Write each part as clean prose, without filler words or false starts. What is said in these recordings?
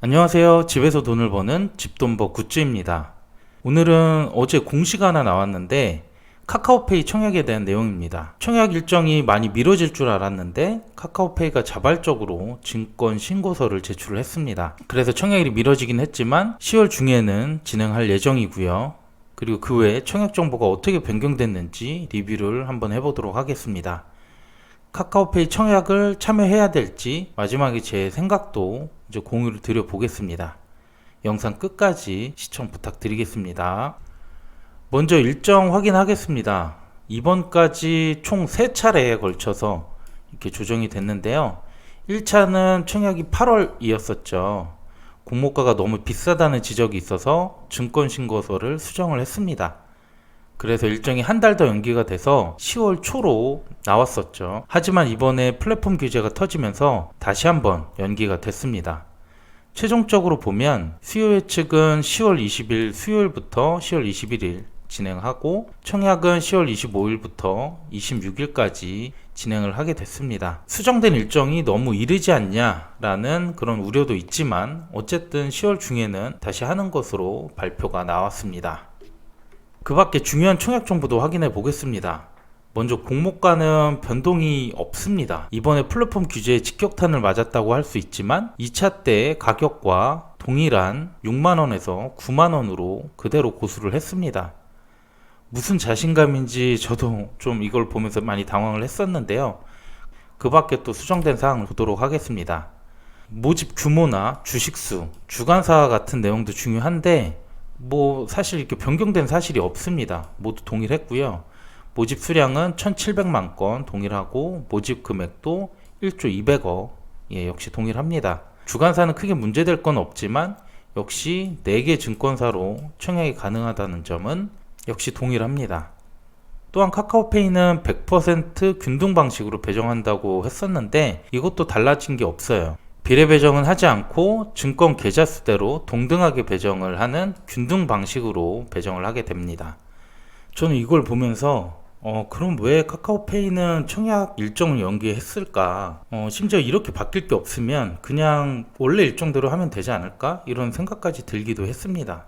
안녕하세요. 집에서 돈을 버는 집돈버 굿즈입니다. 오늘은 어제 공시가 하나 나왔는데 카카오페이 청약에 대한 내용입니다. 청약 일정이 많이 미뤄질 줄 알았는데 카카오페이가 자발적으로 증권 신고서를 제출을 했습니다. 그래서 청약일이 미뤄지긴 했지만 10월 중에는 진행할 예정이고요. 그리고 그 외에 청약 정보가 어떻게 변경됐는지 리뷰를 한번 해보도록 하겠습니다. 카카오페이 청약을 참여해야 될지 마지막에 제 생각도 이제 공유를 드려보겠습니다. 영상 끝까지 시청 부탁드리겠습니다. 먼저 일정 확인하겠습니다. 이번까지 총 3차례에 걸쳐서 이렇게 조정이 됐는데요. 1차는 청약이 8월이었었죠. 공모가가 너무 비싸다는 지적이 있어서 증권신고서를 수정을 했습니다. 그래서 일정이 한 달 더 연기가 돼서 10월 초로 나왔었죠. 하지만 이번에 플랫폼 규제가 터지면서 다시 한번 연기가 됐습니다. 최종적으로 보면 수요 예측은 10월 20일 수요일부터 10월 21일 진행하고 청약은 10월 25일부터 26일까지 진행을 하게 됐습니다. 수정된 일정이 너무 이르지 않냐라는 그런 우려도 있지만 어쨌든 10월 중에는 다시 하는 것으로 발표가 나왔습니다. 그 밖에 중요한 청약 정보도 확인해 보겠습니다. 먼저 공모가는 변동이 없습니다. 이번에 플랫폼 규제에 직격탄을 맞았다고 할 수 있지만 2차 때 가격과 동일한 6만원에서 9만원으로 그대로 고수를 했습니다. 무슨 자신감인지 저도 좀 이걸 보면서 많이 당황을 했었는데요. 그 밖에 또 수정된 사항을 보도록 하겠습니다. 모집 규모나 주식수, 주관사 같은 내용도 중요한데 사실 이렇게 변경된 사실이 없습니다. 모두 동일했고요. 모집 수량은 1700만 건 동일하고 모집 금액도 1조 200억 역시 동일합니다. 주관사는 크게 문제될 건 없지만 역시 4개 증권사로 청약이 가능하다는 점은 역시 동일합니다. 또한 카카오페이는 100% 균등 방식으로 배정한다고 했었는데 이것도 달라진 게 없어요. 비례 배정은 하지 않고 증권 계좌 수대로 동등하게 배정을 하는 균등 방식으로 배정을 하게 됩니다. 저는 이걸 보면서 그럼 왜 카카오페이는 청약 일정을 연기했을까? 심지어 이렇게 바뀔 게 없으면 그냥 원래 일정대로 하면 되지 않을까? 이런 생각까지 들기도 했습니다.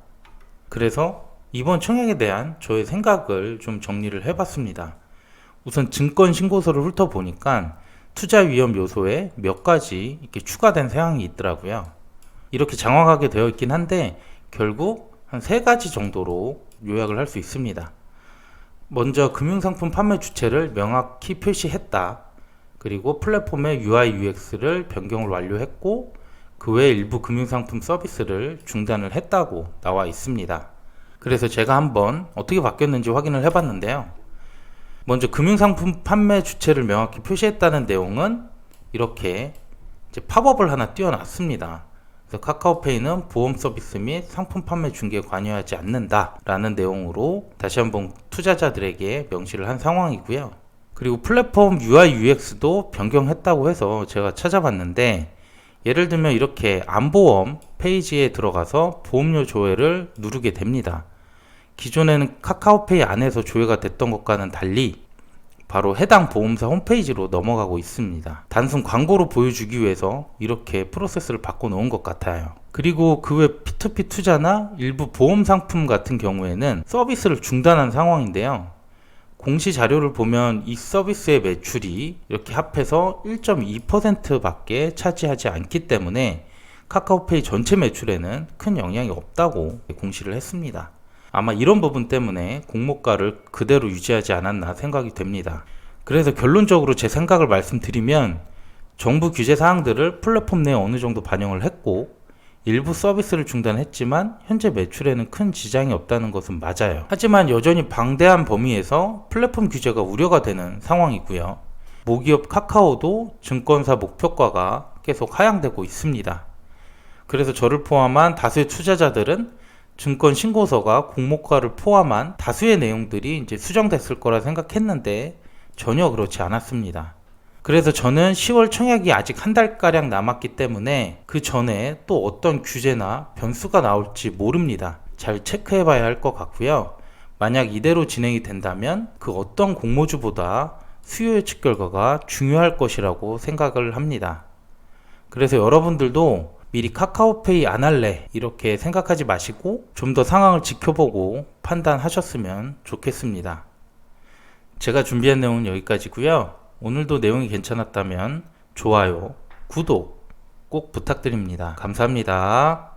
그래서 이번 청약에 대한 저의 생각을 좀 정리를 해봤습니다. 우선 증권 신고서를 훑어보니까 투자 위험 요소에 몇 가지 이렇게 추가된 사항이 있더라고요. 이렇게 장황하게 되어 있긴 한데 결국 한 3가지 정도로 요약을 할 수 있습니다. 먼저 금융상품 판매 주체를 명확히 표시했다. 그리고 플랫폼의 UI, UX를 변경을 완료했고 그 외 일부 금융상품 서비스를 중단을 했다고 나와 있습니다. 그래서 제가 한번 어떻게 바뀌었는지 확인을 해봤는데요. 먼저 금융상품 판매 주체를 명확히 표시했다는 내용은 이렇게 이제 팝업을 하나 띄워놨습니다. 그래서 카카오페이는 보험 서비스 및 상품 판매 중개에 관여하지 않는다 라는 내용으로 다시 한번 투자자들에게 명시를 한 상황이고요. 그리고 플랫폼 UI UX도 변경했다고 해서 제가 찾아봤는데 예를 들면 이렇게 안보험 페이지에 들어가서 보험료 조회를 누르게 됩니다. 기존에는 카카오페이 안에서 조회가 됐던 것과는 달리 바로 해당 보험사 홈페이지로 넘어가고 있습니다. 단순 광고로 보여주기 위해서 이렇게 프로세스를 바꿔놓은 것 같아요. 그리고 그 외 P2P 투자나 일부 보험 상품 같은 경우에는 서비스를 중단한 상황인데요. 공시 자료를 보면 이 서비스의 매출이 이렇게 합해서 1.2% 밖에 차지하지 않기 때문에 카카오페이 전체 매출에는 큰 영향이 없다고 공시를 했습니다. 아마 이런 부분 때문에 공모가를 그대로 유지하지 않았나 생각이 됩니다. 그래서 결론적으로 제 생각을 말씀드리면 정부 규제 사항들을 플랫폼 내에 어느 정도 반영을 했고 일부 서비스를 중단했지만 현재 매출에는 큰 지장이 없다는 것은 맞아요. 하지만 여전히 방대한 범위에서 플랫폼 규제가 우려가 되는 상황이고요. 모기업 카카오도 증권사 목표가가 계속 하향되고 있습니다. 그래서 저를 포함한 다수의 투자자들은 증권 신고서가 공모가를 포함한 다수의 내용들이 이제 수정됐을 거라 생각했는데 전혀 그렇지 않았습니다. 그래서 저는 10월 청약이 아직 한 달가량 남았기 때문에 그 전에 또 어떤 규제나 변수가 나올지 모릅니다. 잘 체크해 봐야 할 것 같고요. 만약 이대로 진행이 된다면 그 어떤 공모주보다 수요 예측 결과가 중요할 것이라고 생각을 합니다. 그래서 여러분들도 미리 카카오페이 안 할래 이렇게 생각하지 마시고 좀 더 상황을 지켜보고 판단하셨으면 좋겠습니다. 제가 준비한 내용은 여기까지고요. 오늘도 내용이 괜찮았다면 좋아요, 구독 꼭 부탁드립니다. 감사합니다.